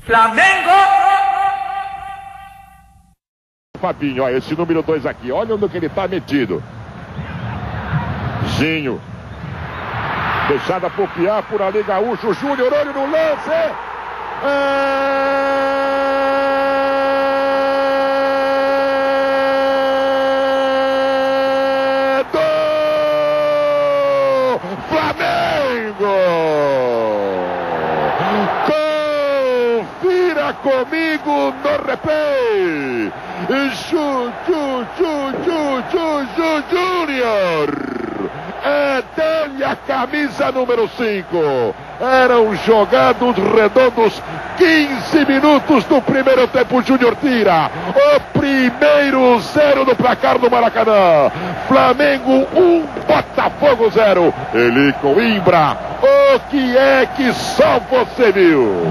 Flamengo! Fabinho, ó, esse número 2 aqui, olha onde que ele tá metido. Zinho. Deixada por Piá, por ali, Gaúcho Júnior, olho no lance. Do Flamengo! Confira comigo no replay. Júnior. É dele a camisa número 5. Eram jogados redondos 15 minutos do primeiro tempo. Júnior tira o primeiro 0 no placar do Maracanã. Flamengo 1, Botafogo 0. Eli Coimbra, o que é que só você viu?